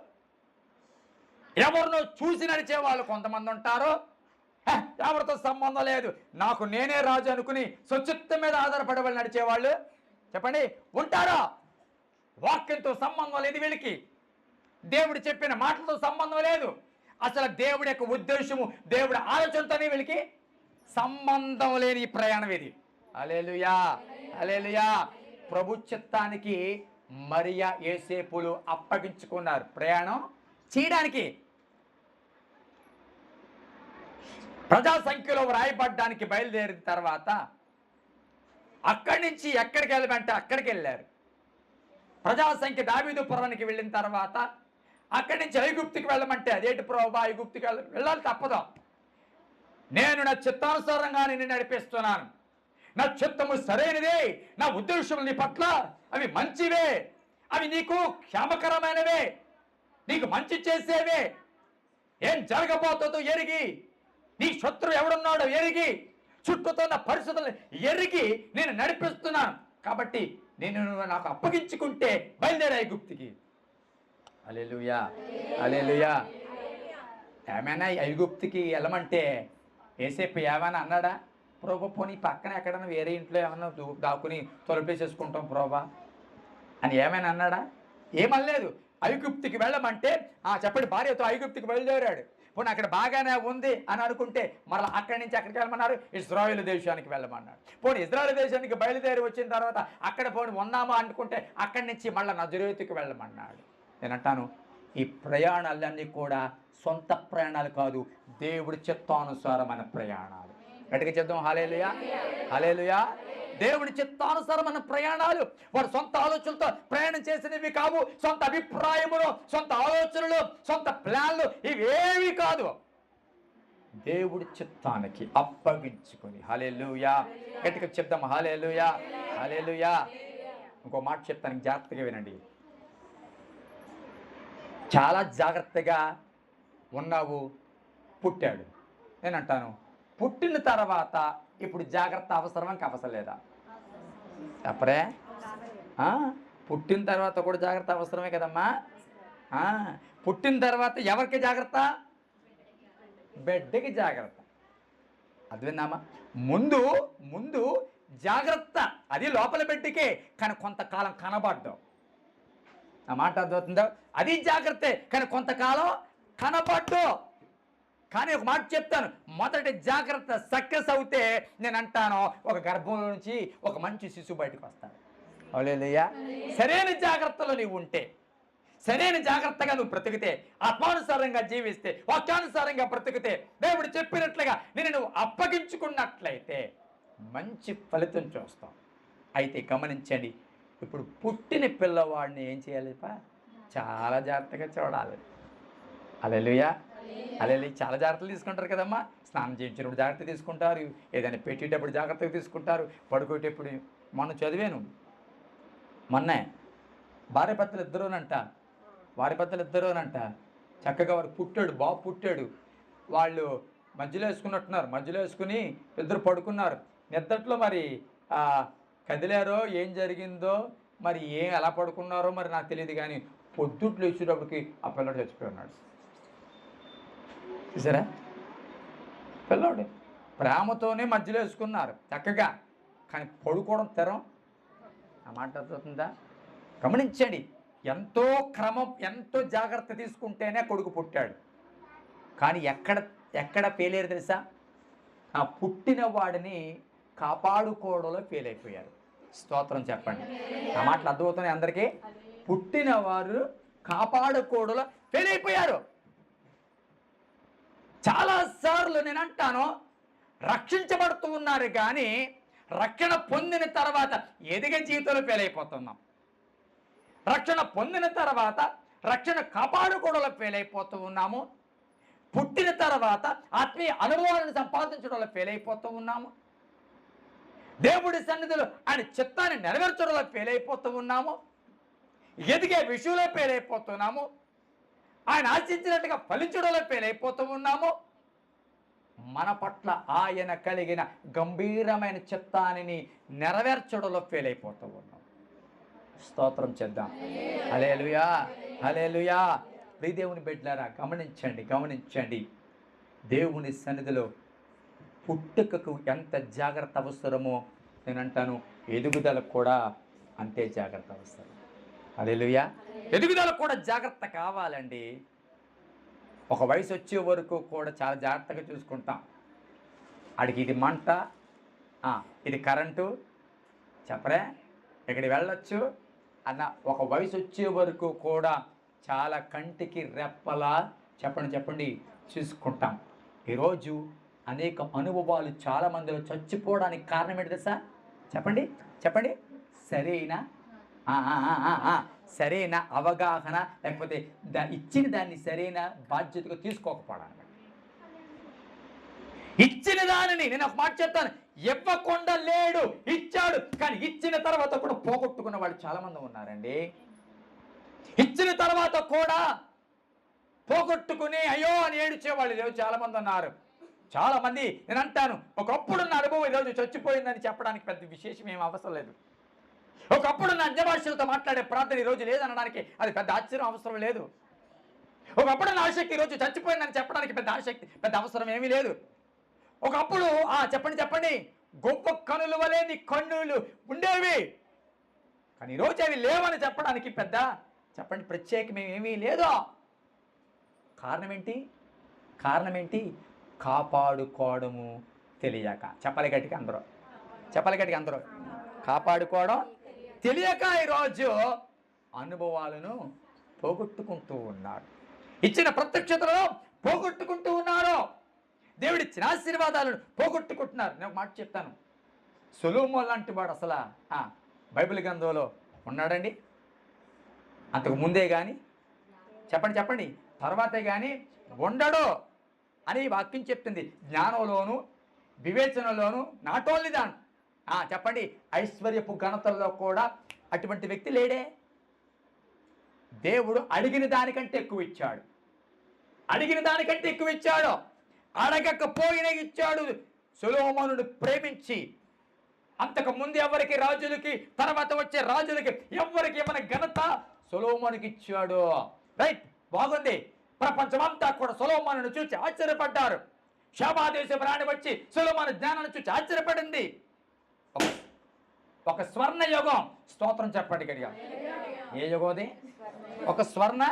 ఎవరినో చూసి నడిచే వాళ్ళు కొంతమంది ఉంటారు. ఎవరితో సంబంధం లేదు, నాకు నేనే రాజు అనుకుని స్వచిత్తం మీద ఆధారపడే వాళ్ళు నడిచేవాళ్ళు చెప్పండి ఉంటారా? వాక్యంతో సంబంధం లేదు వీళ్ళకి, దేవుడు చెప్పిన మాటలతో సంబంధం లేదు. అసలు దేవుడి యొక్క ఉద్దేశము, దేవుడి ఆలోచనతోనే వీళ్ళకి సంబంధం లేని ఈ ప్రయాణం ఇది. హల్లెలూయా, హల్లెలూయా. ప్రభు చిత్తానికి మరియా యోసేపులు అప్పగించుకున్నారు ప్రయాణం చేయడానికి. ప్రజా సంఖ్యలో వ్రాయబడ్డానికి బయలుదేరిన తర్వాత అక్కడి నుంచి ఎక్కడికి వెళ్ళమంటే అక్కడికి వెళ్ళారు. ప్రజా సంఖ్య దావీదుపురానికి వెళ్ళిన తర్వాత అక్కడి నుంచి ఐగుప్తుకి వెళ్ళమంటే అదేంటి ప్రభువా, ఐగుప్తుకి వెళ్ళాలి తప్పదు. నేను నా చిత్తానుసారంగా నిన్ను నడిపిస్తున్నాను, నా చిత్తము సరైనదే, నా ఉద్దేశములు నీ పట్ల అవి మంచివే, అవి నీకు క్షేమకరమైనవే, నీకు మంచి చేసేవే, ఏం జరగబోతుందో ఎరిగి, నీ శత్రువు ఎవడున్నాడో ఎరిగి, చుట్టూతో ఉన్న పరిస్థితులను ఎరిగి నేను నడిపిస్తున్నాను. కాబట్టి నేను నాకు అప్పగించుకుంటే బయలుదేరా ఐగుప్తుకి. హల్లెలూయా, హల్లెలూయా. ఏమైనా ఐగుప్తుకి వెళ్ళమంటే యోసేపు ఏమైనా అన్నాడా, ప్రభు పోనీ పక్కన ఎక్కడన్నా వేరే ఇంట్లో ఏమన్నా దాక్కుని తొలిపేసేసుకుంటాం ప్రభా అని ఏమైనా అన్నాడా? ఏమనలేదు. ఐగుప్తుకి వెళ్ళమంటే చెప్పండి, భార్యతో ఐగుప్తుకి బయలుదేరాడు. పోనీ అక్కడ బాగానే ఉంది అని అనుకుంటే మరలా అక్కడి నుంచి ఎక్కడికి వెళ్ళమన్నారు, ఇజ్రాయేల్ దేశానికి వెళ్ళమన్నాడు. పోనీ ఇజ్రాయేల్ దేశానికి బయలుదేరి వచ్చిన తర్వాత అక్కడ పోనీ ఉన్నామా అనుకుంటే అక్కడి నుంచి మళ్ళీ నజరేతుకి వెళ్ళమన్నాడు. నేను అంటాను, ఈ ప్రయాణాలన్నీ కూడా సొంత ప్రయాణాలు కాదు, దేవుడి చిత్తానుసారమైన ప్రయాణాలు. గట్టిగా చెప్దాం హల్లెలూయా, హల్లెలూయా. దేవుడి చిత్తానుసారమైన ప్రయాణాలు. వాడు సొంత ఆలోచనలతో ప్రయాణం చేసినవి కావు, సొంత అభిప్రాయములు, సొంత ఆలోచనలు, సొంత ప్లాన్లు ఇవేవి కాదు. దేవుడి చిత్తానికి అప్పగించుకొని. హల్లెలూయా, గట్టిగా చెప్దాం హల్లెలూయా, హల్లెలూయా. ఇంకో మాట చెప్తాను, జాగ్రత్తగా వినండి. చాలా జాగ్రత్తగా ఉన్నావు, పుట్టాడు. నేను అంటాను, పుట్టిన తర్వాత ఇప్పుడు జాగ్రత్త అవసరమా అవసరం లేదా? చెప్పరే, పుట్టిన తర్వాత కూడా జాగ్రత్త అవసరమే కదమ్మా. పుట్టిన తర్వాత ఎవరికి జాగ్రత్త? బిడ్డకి జాగ్రత్త. అర్థమైందమ్మా? ముందు ముందు జాగ్రత్త అది లోపల బిడ్డకే, కానీ కొంతకాలం కనబడ్డావు. ఆ మాట అర్థమవుతుందా? అది జాగ్రత్తే, కానీ కొంతకాలం కనబడ్డు. కానీ ఒక మాట చెప్తాను, మొదటి జాగ్రత్త సక్సెస్ అవుతే నేను అంటాను, ఒక గర్భంలో నుంచి ఒక మంచి శిశువు బయటకు వస్తాడు. హల్లెలూయా. సరైన జాగ్రత్తలో నీవు ఉంటే, సరైన జాగ్రత్తగా నువ్వు బ్రతికితే, ఆత్మానుసారంగా జీవిస్తే, వాక్యానుసారంగా బ్రతికితే, దేవుడు చెప్పినట్లుగా నువ్వు అప్పగించుకున్నట్లయితే మంచి ఫలితం చూస్తాం. అయితే గమనించండి, ఇప్పుడు పుట్టిన పిల్లవాడిని ఏం చేయాలి? చాలా జాగ్రత్తగా చూడాలి. హల్లెలూయా, హల్లెలూయా. చాలా జాగ్రత్తలు తీసుకుంటారు కదమ్మా. స్నానం చేయించినప్పుడు జాగ్రత్త తీసుకుంటారు, ఏదైనా పెట్టేటప్పుడు జాగ్రత్తగా తీసుకుంటారు, పడుకోటప్పుడు. మొన్న చదివాను, మొన్నే భార్యాభర్తలు ఇద్దరునంట చక్కగా వాడు పుట్టాడు, బాబు పుట్టాడు. వాళ్ళు మధ్యలో వేసుకున్నట్టున్నారు, మధ్యలో వేసుకుని ఇద్దరు పడుకున్నారు. నిద్దట్లో మరి కదిలారో ఏం జరిగిందో మరి ఎలా పడుకున్నారో మరి నాకు తెలియదు, కానీ పొద్దుట్లు వేసేటప్పటికి ఆ పిల్లడు చచ్చిపోయి ఉన్నాడు. చూసారా? పిల్లోడు ప్రేమతోనే మధ్యలో వేసుకున్నారు చక్కగా, కానీ పడుకోవడం తెరం. ఆ మాట అర్థమవుతుందా? గమనించండి, ఎంతో క్రమం, ఎంతో జాగ్రత్త తీసుకుంటేనే కొడుకు పుట్టాడు. కానీ ఎక్కడ ఫెయిల్ అయ్యారు తెలుసా? ఆ పుట్టిన వాడిని కాపాడుకోవడంలో ఫెయిల్ అయిపోయారు. స్తోత్రం చెప్పండి. ఆ మాటలు అర్థమవుతున్నాయి అందరికీ? పుట్టిన వారు కాపాడుకోవడంలో ఫెయిల్ అయిపోయారు. చాలాసార్లు నేను అంటాను, రక్షించబడుతూ ఉన్నారు కానీ రక్షణ పొందిన తర్వాత ఎదిగే జీవితంలో ఫెయిల్ అయిపోతున్నాం. రక్షణ పొందిన తర్వాత రక్షణ కాపాడుకోవడంలో ఫెయిల్ అయిపోతూ ఉన్నాము. పుట్టిన తర్వాత ఆత్మీయ అనుభవాలను సంపాదించడంలో ఫెయిల్ అయిపోతూ ఉన్నాము. దేవుడి సన్నిధిలో ఆయన చిత్తాన్ని నెరవేర్చడంలో ఫెయిల్ అయిపోతూ ఉన్నాము. ఎదిగే విషయంలో ఫెయిల్ అయిపోతున్నాము. ఆయన ఆశించినట్టుగా ఫలించడంలో ఫెయిల్ అయిపోతూ ఉన్నాము. మన పట్ల ఆయన కలిగిన గంభీరమైన చిత్తాన్ని నెరవేర్చడంలో ఫెయిల్ అయిపోతూ ఉన్నాం. స్తోత్రం చేద్దాం. హల్లెలూయా, హల్లెలూయా. దేవుని బిడ్డలారా, గమనించండి. దేవుని సన్నిధిలో పుట్టుకకు ఎంత జాగ్రత్త అవసరమో నేను అంటాను, ఎదుగుదలకు కూడా అంతే జాగ్రత్త అవసరం. హల్లెలూయా. ఎదుగుదలకు కూడా జాగ్రత్త కావాలండి. ఒక వయసు వచ్చే వరకు కూడా చాలా జాగ్రత్తగా చూసుకుంటాం. ఆడికి ఇది మంట, ఇది కరెంటు, చెప్పరే ఇక్కడికి వెళ్ళొచ్చు అన్న ఒక వయసు వచ్చే వరకు కూడా చాలా కంటికి రెప్పలా చెప్పండి చూసుకుంటాం. ఈరోజు అనేక అనుభవాలు చాలా మందిలో చచ్చిపోవడానికి కారణం ఏంటి తెలుసా? చెప్పండి సరైన అవగాహన, లేకపోతే ఇచ్చిన దాన్ని సరైన బాధ్యతగా తీసుకోకపోవడం. ఇచ్చిన దానిని నేను ఒక మాట చెప్తాను, ఇవ్వకుండా లేడు, ఇచ్చాడు. కానీ ఇచ్చిన తర్వాత కూడా పోగొట్టుకున్న వాళ్ళు చాలా మంది ఉన్నారండి. ఇచ్చిన తర్వాత కూడా పోగొట్టుకుని అయ్యో అని ఏడ్చేవాళ్ళు ఈరోజు చాలా మంది ఉన్నారు. చాలా మంది నేను అంటాను, ఒకప్పుడున్న అనుభవం ఈరోజు చచ్చిపోయిందని చెప్పడానికి పెద్ద విశేషం ఏం అవసరం లేదు. ఒకప్పుడు నా అన్యభాషలతో మాట్లాడే ప్రార్థన ఈరోజు లేదనడానికి అది పెద్ద ఆశ్చర్యం అవసరం లేదు. ఒకప్పుడు నా ఆసక్తి ఈరోజు చచ్చిపోయిందని చెప్పడానికి పెద్ద అవసరం ఏమీ లేదు. ఒకప్పుడు చెప్పండి గొప్ప కనుల వలె నీ కన్నులు ఉండేవి, కానీ ఈరోజు అవి లేవని చెప్పడానికి పెద్ద ప్రత్యేకమేమీ లేదు. కారణం ఏంటి? కాపాడుకోవడము తెలియక. చెప్పాలి గట్టిగా అందరూ కాపాడుకోవడం తెలియక ఈరోజు అనుభవాలను పోగొట్టుకుంటూ ఉన్నారు. ఇచ్చిన ప్రత్యక్షతలను పోగొట్టుకుంటూ ఉన్నారు. దేవుడిచ్చిన ఆశీర్వాదాలను పోగొట్టుకుంటున్నారు. నేను ఒక మాట చెప్తాను, సొలొమోను లాంటి వాడు అసలు బైబిల్ గ్రంథంలో ఉన్నాడండి? అంతకు ముందే కానీ చెప్పండి తర్వాతే కానీ ఉండడు అని వాక్యం చెప్తుంది. జ్ఞానంలోను వివేచనలోను నాట్ ఓన్లీ దాన్ చెప్పండి ఐశ్వర్యపు ఘనతల్లో కూడా అటువంటి వ్యక్తి లేడే. దేవుడు అడిగిన దానికంటే ఎక్కువ ఇచ్చాడు. అడగకపోయినా ఇచ్చాడు. సొలొమోనును ప్రేమించి అంతకు ముందు ఎవరికి రాజులకి, తర్వాత వచ్చే రాజులకి ఎవరికి ఏమైనా ఘనత సొలొమోనుకి ఇచ్చాడు. రైట్, బాగుంది. ప్రపంచమంతా కూడా సొలొమోనును చూసి ఆశ్చర్యపడ్డారు. షాబా దేశపు రాణి వచ్చి సొలొమోను జ్ఞానాన్ని చూసి ఆశ్చర్యపడింది. ఒక స్వర్ణ యుగం, స్తోత్రం చెప్పండి గట్టిగా. ఏ యుగం అది? ఒక స్వర్ణ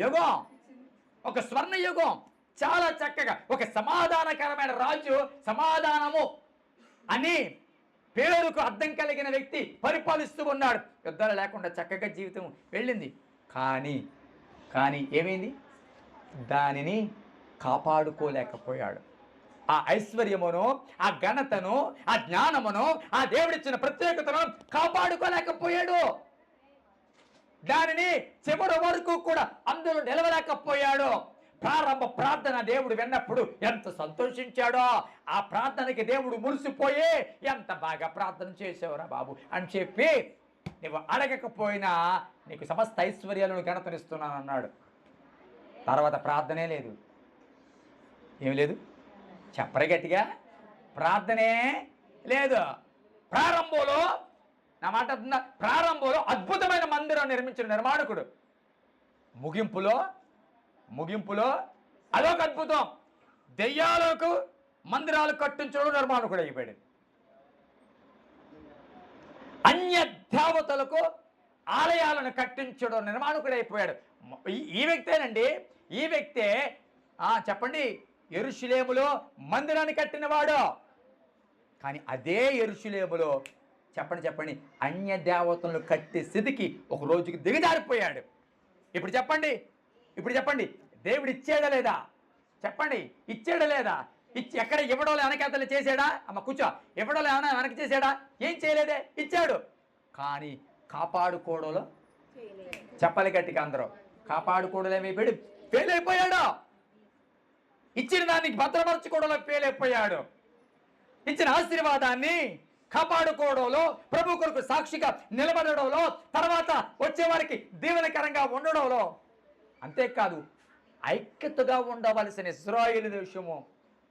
యుగం. చాలా చక్కగా ఒక సమాధానకరమైన రాజు, సమాధానము అని పేరుకు అర్థం కలిగిన వ్యక్తి పరిపాలిస్తూ ఉన్నాడు. యుద్ధాలు లేకుండా చక్కగా జీవితం వెళ్ళింది. కానీ ఏమైంది? దానిని కాపాడుకోలేకపోయాడు. ఆ ఐశ్వర్యమును, ఆ ఘనతను, ఆ జ్ఞానమును, ఆ దేవుడిచ్చిన ప్రత్యేకతను కాపాడుకోలేకపోయాడు. దానిని చివరి వరకు కూడా అందరూ నిలవలేకపోయాడు. ప్రారంభ ప్రార్థన దేవుడు విన్నప్పుడు ఎంత సంతోషించాడో, ఆ ప్రార్థనకి దేవుడు మురిసిపోయి ఎంత బాగా ప్రార్థన చేసేవరా బాబు అని చెప్పి, నువ్వు అడగకపోయినా నీకు సమస్త ఐశ్వర్యాలను ఘనతనిస్తున్నాను అన్నాడు. తర్వాత ప్రార్థనే లేదు. ఏమి లేదు? చెప్పరే గట్టిగా, ప్రార్థనే లేదు. ప్రారంభంలో నా మాట ప్రారంభంలో అద్భుతమైన మందిరం నిర్మించిన నిర్మాణకుడు, ముగింపులో అదొక అద్భుతం. దెయ్యాలకు మందిరాలు కట్టించడం నిర్మాణకుడు అయిపోయాడు. అన్య దేవతలకు ఆలయాలను కట్టించడం నిర్మాణకుడు అయిపోయాడు. ఈ వ్యక్తేనండి, ఈ వ్యక్తే చెప్పండి యెరూషలేములో మందిరాన్ని కట్టినవాడు. కానీ అదే యెరూషలేములో చెప్పండి అన్య దేవతలను కట్టి స్థితికి ఒక రోజుకి దిగజారిపోయాడు. ఇప్పుడు చెప్పండి దేవుడు ఇచ్చాడా లేదా? చెప్పండి, ఇచ్చాడా లేదా? ఎక్కడ ఇవ్వడం వెనకాతలు చేశాడా? అమ్మ కూర్చో. ఇవ్వడం ఏమైనా వెనక చేశాడా? ఏం చేయలేదే, ఇచ్చాడు. కానీ కాపాడుకోవడంలో చెప్పాలి గట్టిగా అందరూ, కాపాడుకోవడంలో ఏమైపోయాడు? ఫెయిల్ అయిపోయాడు. ఇచ్చిన దానికి భద్రపరచుకోవడంలో ఫెయిల్ అయిపోయాడు. ఇచ్చిన ఆశీర్వాదాన్ని కాపాడుకోవడంలో, ప్రభు కొరకు సాక్షిగా నిలబడడంలో, తర్వాత వచ్చేవారికి దీవెనకరంగా ఉండడంలో, అంతేకాదు ఐక్యతగా ఉండవలసిన ఇశ్రాయేలు దేశము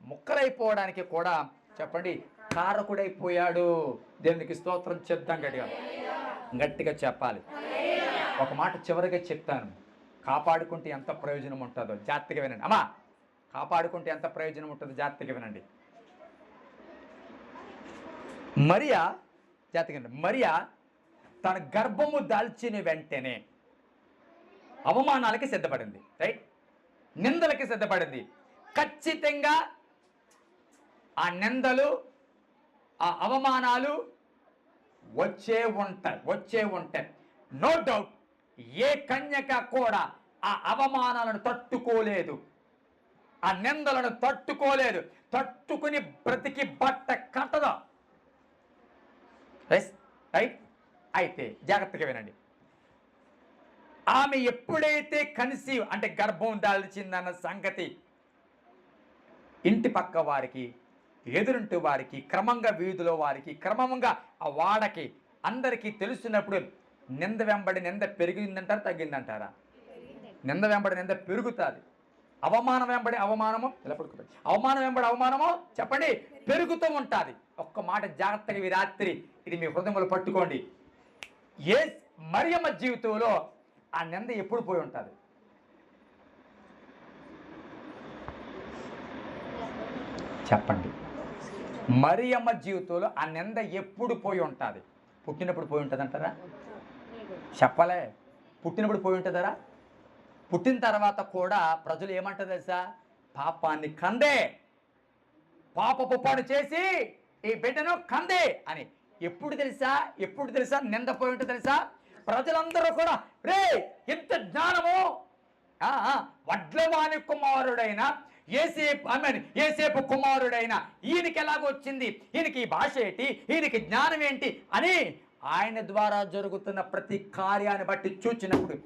ముక్కలైపోవడానికి కూడా చెప్పండి కారకుడైపోయాడు. దేవునికి స్తోత్రం చెప్తాం గట్టిగా చెప్పాలి. ఒక మాట చివరిగా చెప్తాను, కాపాడుకుంటే ఎంత ప్రయోజనం ఉంటుందో జాగ్రత్తగా వినండి. అమ్మా, కాపాడుకుంటే ఎంత ప్రయోజనం ఉంటుందో జాగ్రత్తగా వినండి. మరియా తన గర్భము దాల్చిన వెంటనే అవమానాలకి సిద్ధపడింది. రైట్, నిందలకి సిద్ధపడింది. ఖచ్చితంగా ఆ నిందలు, ఆ అవమానాలు వచ్చే ఉంటాయి. No doubt. ఏ కన్యక కూడా ఆ అవమానాలను తట్టుకోలేదు, ఆ నిందలను తట్టుకోలేదు. తట్టుకుని బ్రతికి బట్ట కట్టదు. రైట్. అయితే జాగ్రత్తగా వినండి. ఆమె ఎప్పుడైతే కన్సీవ్ అంటే గర్భం దాల్చిందన్న సంగతి ఇంటి పక్క వారికి, ఎదురింటి వారికి, క్రమంగా వీధిలో వారికి, క్రమంగా ఆ వాడకి అందరికీ తెలిసినప్పుడు నింద వెంబడి నింద పెరిగిందంటారా, తగ్గిందంటారా? నింద వెంబడి నింద పెరుగుతుంది. అవమానం వెంబడి అవమానము, ఇలా పడుకుంటుంది. అవమానం వెంబడి అవమానము చెప్పండి పెరుగుతూ ఉంటుంది. ఒక్క మాట జాగ్రత్తగా ఈ రాత్రి ఇది మీ హృదయంలో పట్టుకోండి. మరియమ్మ జీవితంలో ఆ నింద ఎప్పుడు పోయి ఉంటుంది? చెప్పండి. మరియమ్మ జీవితంలో ఆ నింద ఎప్పుడు పోయి ఉంటుంది? పుట్టినప్పుడు పోయి ఉంటుంది అంటారా? చెప్పలే. పుట్టినప్పుడు పోయి ఉంటుందరా? పుట్టిన తర్వాత కూడా ప్రజలు ఏమంటారు తెలుసా? పాపాన్ని కందే, పాపపు పని చేసి ఈ బిడ్డను కందే అని. ఎప్పుడు తెలుసా నింద పోయి ఉంటుంది తెలుసా? ప్రజలందరూ కూడా రే ఇంత జ్ఞానము, వడ్లవాని కుమారుడైన ఏసేపు కుమారుడైన ఈయనకి ఎలాగొచ్చింది, ఈయనకి ఈ భాష ఏంటి, ఈయనకి జ్ఞానం ఏంటి అని ఆయన ద్వారా జరుగుతున్న ప్రతి కార్యాన్ని బట్టి చూచినప్పుడు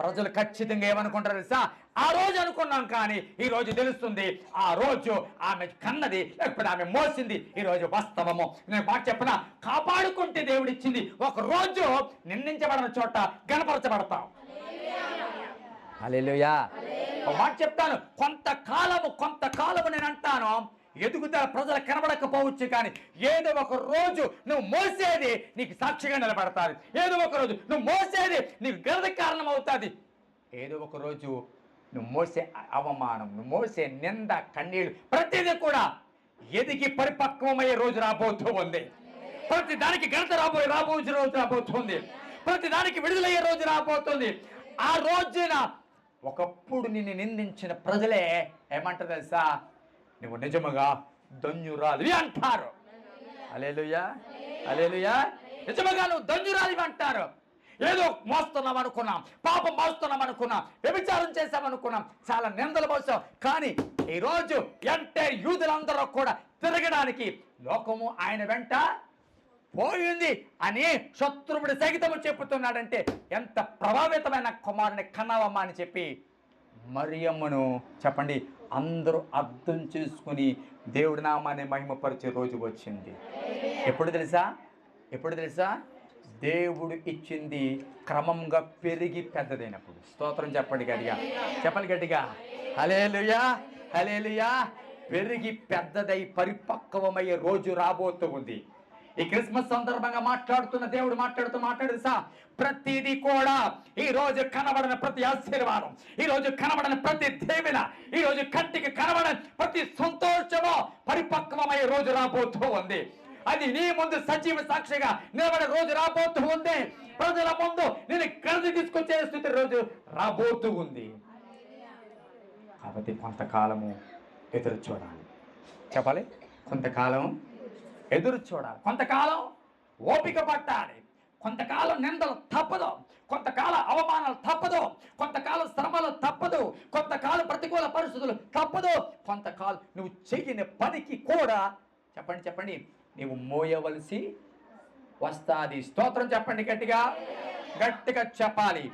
ప్రజలు ఖచ్చితంగా ఏమనుకుంటారు తెలుసా? ఆ రోజు అనుకున్నాం కానీ ఈ రోజు తెలుస్తుంది ఆ రోజు ఆమె కన్నది లేకపోతే ఆమె మోసింది ఈ రోజు వాస్తవము. నేను మాట చెప్పిన కాపాడుకుంటే దేవుడిచ్చింది. ఒక రోజు నిందించబడిన చోట గణపరచబడతాం. హల్లెలూయా. ఒక మాట చెప్తాను, కొంతకాలము నేను అంటాను ఎదుగుదల ప్రజలు కనబడకపోవచ్చు కానీ ఏదో ఒక రోజు నువ్వు మోసేది నీకు సాక్షిగా నిలబడతాది. ఏదో ఒక రోజు నువ్వు మోసేది నీకు గర్వ కారణం అవుతుంది. ఏదో ఒక రోజు నువ్వు మోసే అవమానం, నువ్వు మోసే నింద, కన్నీళ్ళు ప్రతిదీ కూడా ఎదిగి పరిపక్వమయ్యే రోజు రాబోతూ ఉంది. ప్రతి దానికి ఘనత రాబోయే రోజు రాబోతుంది. ప్రతి దానికి విడుదలయ్యే రోజు రాబోతుంది. ఆ రోజున ఒకప్పుడు నిన్ను నిందించిన ప్రజలే ఏమంటారు తెలుసా? నువ్వు నిజముగా ధన్యురాలివి అంటారు. హల్లెలూయా, హల్లెలూయా. నిజముగా నువ్వు ధన్యురాలివి అంటారు. ఏదో మోస్తున్నాం అనుకున్నాం, పాపం మోస్తున్నాం అనుకున్నాం, వ్యభిచారం చేసామనుకున్నాం, చాలా నిందలు మోసాం. కానీ ఈరోజు ఎంటైర్ యూదులందరూ కూడా తిరగడానికి లోకము ఆయన వెంట పోయింది అని శత్రువుడు సైతము చెప్పుతున్నాడంటే ఎంత ప్రభావితమైన కుమారుని కన్నావమ్మా అని చెప్పి మరియమ్మను చెప్పండి అందరూ అర్థం చేసుకుని దేవుడి నామాన్ని మహిమపరిచే రోజు వచ్చింది. ఎప్పుడు తెలుసా? దేవుడు ఇచ్చింది క్రమంగా పెరిగి పెద్దదైనప్పుడు. స్తోత్రం చెప్పండి గట్టిగా. హల్లెలూయా, హల్లెలూయా. పెరిగి పెద్దదై పరిపక్వమయ్యే రోజు రాబోతూ ఉంది. ఈ క్రిస్మస్ సందర్భంగా దేవుడు మాట్లాడుతూ ప్రతిదీ కూడా ఈ రోజు కనబడిన ప్రతి ఆశీర్వాదం, ఈ రోజు కనబడిన ప్రతి దీవెన, ఈ రోజు కంటికి కనబడిన ప్రతి సంతోషము పరిపక్వమయ్యే రోజు రాబోతూ ఉంది. అది నీ ముందు సజీవ సాక్షిగా నిలబడే రోజు రాబోతూ ఉంది. ప్రజల ముందు నేను కలిసి తీసుకొచ్చే స్థితి రోజు రాబోతూ ఉంది. కాబట్టి కొంతకాలము ఎదురు చూడాలి. చెప్పాలి, కొంతకాలం ఎదురు చూడాలి, కొంతకాలం ఓపిక పట్టాలి, కొంతకాలం నిందలు తప్పదు, కొంతకాలం అవమానాలు తప్పదు, కొంతకాలం శ్రమలు తప్పదు, కొంతకాలం ప్రతికూల పరిస్థితులు తప్పదు, కొంతకాలం నువ్వు చెయ్యని పనికి కూడా చెప్పండి నీవు మోయవలసి వస్తాది. స్తోత్రం చెప్పండి గట్టిగా చెప్పాలి.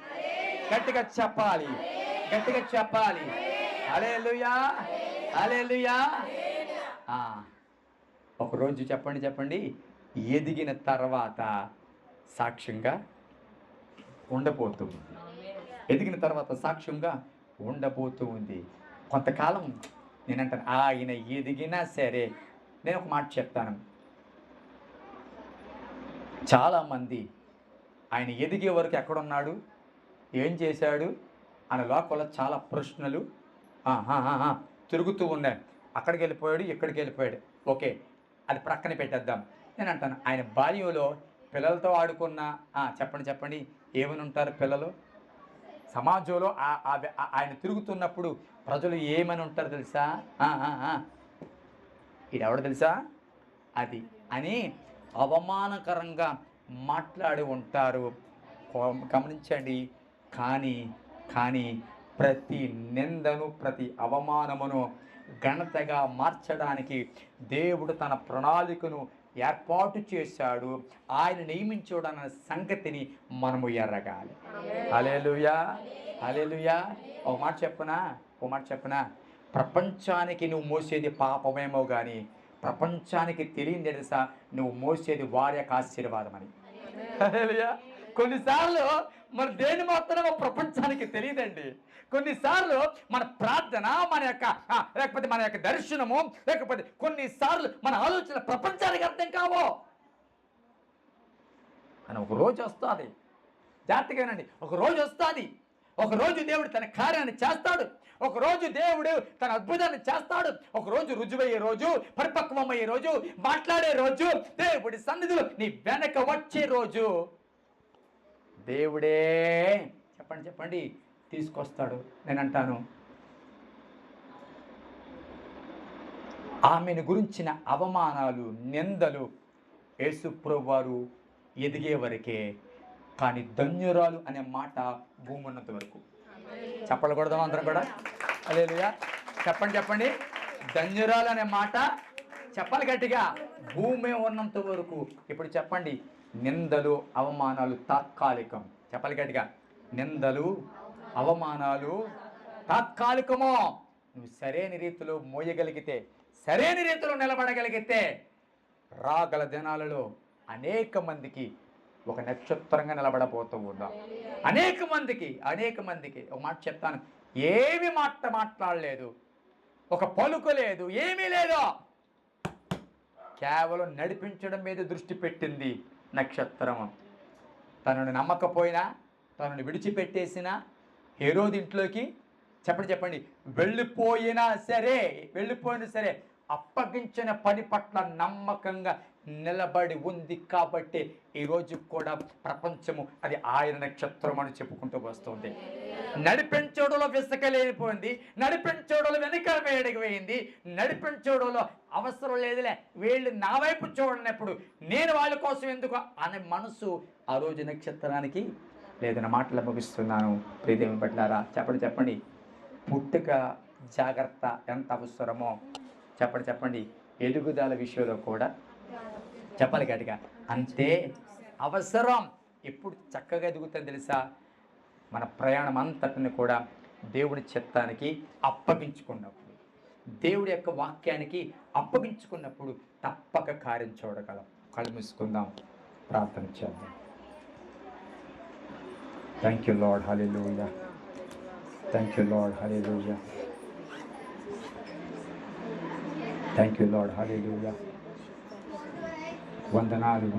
హల్లెలూయా, హల్లెలూయా. ఒకరోజు చెప్పండి ఎదిగిన తర్వాత సాక్ష్యంగా ఉండబోతుంది. ఎదిగిన తర్వాత సాక్ష్యంగా ఉండబోతూ ఉంది. కొంతకాలం నేనంటాను ఆయన ఎదిగినా సరే, నేను ఒక మాట చెప్తాను, చాలామంది ఆయన ఎదిగే వరకు ఎక్కడున్నాడు, ఏం చేశాడు అనే లోకంలో చాలా ప్రశ్నలు తిరుగుతూ ఉన్నాయి. అక్కడికి వెళ్ళిపోయాడు, ఇక్కడికి వెళ్ళిపోయాడు, ఓకే అది ప్రక్కన పెట్టేద్దాం. నేను అంటాను ఆయన బాల్యంలో పిల్లలతో ఆడుకున్న చెప్పండి ఏమని ఉంటారు పిల్లలు? సమాజంలో ఆయన తిరుగుతున్నప్పుడు ప్రజలు ఏమని ఉంటారు తెలుసా? ఈడెవడు తెలుసా అది అని అవమానకరంగా మాట్లాడి ఉంటారు. గమనించండి. కానీ ప్రతి నిందను, ప్రతి అవమానమును ఘనతగా మార్చడానికి దేవుడు తన ప్రణాళికను ఏర్పాటు చేశాడు. ఆయన నియమించడం అనే సంగతిని మనము ఎరగాలి. హల్లెలూయా, హల్లెలూయా. ఒక మాట చెప్పనా? ప్రపంచానికి నువ్వు మోసేది పాపమేమో కానీ ప్రపంచానికి తెలియని తెలుసా నువ్వు మోసేది వారి యొక్క ఆశీర్వాదం అని. హల్లెలూయా. కొన్నిసార్లు మన దేని మాత్రమో ప్రపంచానికి తెలియదండి. కొన్నిసార్లు మన ప్రార్థన, లేకపోతే మన యొక్క దర్శనము, లేకపోతే కొన్నిసార్లు మన ఆలోచన ప్రపంచానికి అర్థం కావో. అని ఒక రోజు వస్తుంది. జాగ్రత్తగానండి. ఒక రోజు వస్తుంది. ఒకరోజు దేవుడు తన కార్యాన్ని చేస్తాడు. ఒకరోజు దేవుడు తన అద్భుతాన్ని చేస్తాడు. ఒకరోజు రుజువయ్యే రోజు, పరిపక్వమయ్యే రోజు, మాట్లాడే రోజు, దేవుడి సన్నిధిలో నీ వెనక వచ్చే రోజు దేవుడే చెప్పండి తీసుకొస్తాడు. నేను అంటాను, ఆమెను గురించిన అవమానాలు, నిందలు యేసు ప్రభువు వారు ఎదిగే వరకే. కానీ ధన్యురాలు అనే మాట భూమి ఉన్నంత వరకు. చెప్పకూడదాం అందరం కూడా? హల్లెలూయా. చెప్పండి. ధన్యురాలు అనే మాట చెప్పాలి గట్టిగా. భూమి ఉన్నంత వరకు. ఇప్పుడు చెప్పండి, నిందలు, అవమానాలు తాత్కాలికం. చెప్పాలి గట్టిగా. నిందలు, అవమానాలు తాత్కాలికమో. నువ్వు సరైన రీతిలో మోయగలిగితే, సరైన రీతిలో నిలబడగలిగితే రాగల దినాలలో అనేక మందికి ఒక నక్షత్రంగా నిలబడబోతూ ఉందా. అనేక మందికి ఒక మాట చెప్తాను. ఏమి మాట్లాడలేదు, ఒక పలుకు లేదు, ఏమీ లేదు. కేవలం నడిపించడం మీద దృష్టి పెట్టింది నక్షత్రం. తనను నమ్మకపోయినా, తనను విడిచిపెట్టేసినా, హేరోదు ఇంట్లోకి చెప్పండి వెళ్ళిపోయినా సరే అప్పగించిన పని పట్ల నమ్మకంగా నిలబడి ఉంది. కాబట్టి ఈరోజు కూడా ప్రపంచము అది ఆయన నక్షత్రం అని చెప్పుకుంటూ వస్తుంది. నడిపించడంలో విసకలేనిపోయింది, నడిపించడంలో వెనుక వేయడిపోయింది, నడిపించడంలో అవసరం లేదులే, వీళ్ళు నా వైపు చూడనప్పుడు నేను వాళ్ళ కోసం ఎందుకు అనే మనసు ఆ రోజు నక్షత్రానికి లేదన్న మాటలు ముగిస్తున్నాను. ప్రియదేవుని పట్లారా చెప్పండి. పుట్టుక జాగ్రత్త ఎంత అవసరమో చెప్పండి. ఎదుగుదల విషయంలో కూడా చెప్పాలి గట్టిగా అంతే అవసరం. ఎప్పుడు చక్కగా ఎదుగుతుంది తెలుసా? మన ప్రయాణం అంతటిని కూడా దేవుడి చిత్తానికి అప్పగించుకున్నప్పుడు, దేవుడి యొక్క వాక్యానికి అప్పగించుకున్నప్పుడు తప్పక కార్యం చూడగలం. కళ్ళు మూసుకుందాం, ప్రార్థన చేద్దాం. Thank you lord. Hallelujah. Thank you lord. Hallelujah. Thank you lord. Hallelujah. వందనాలు.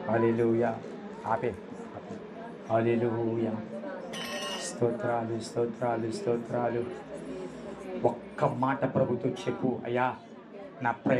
హల్లెలూయా. ఆపే. హల్లెలూయా. స్తోత్రాలు. ఒక్క మాట ప్రభుతో చెప్పు, అయ్యా నా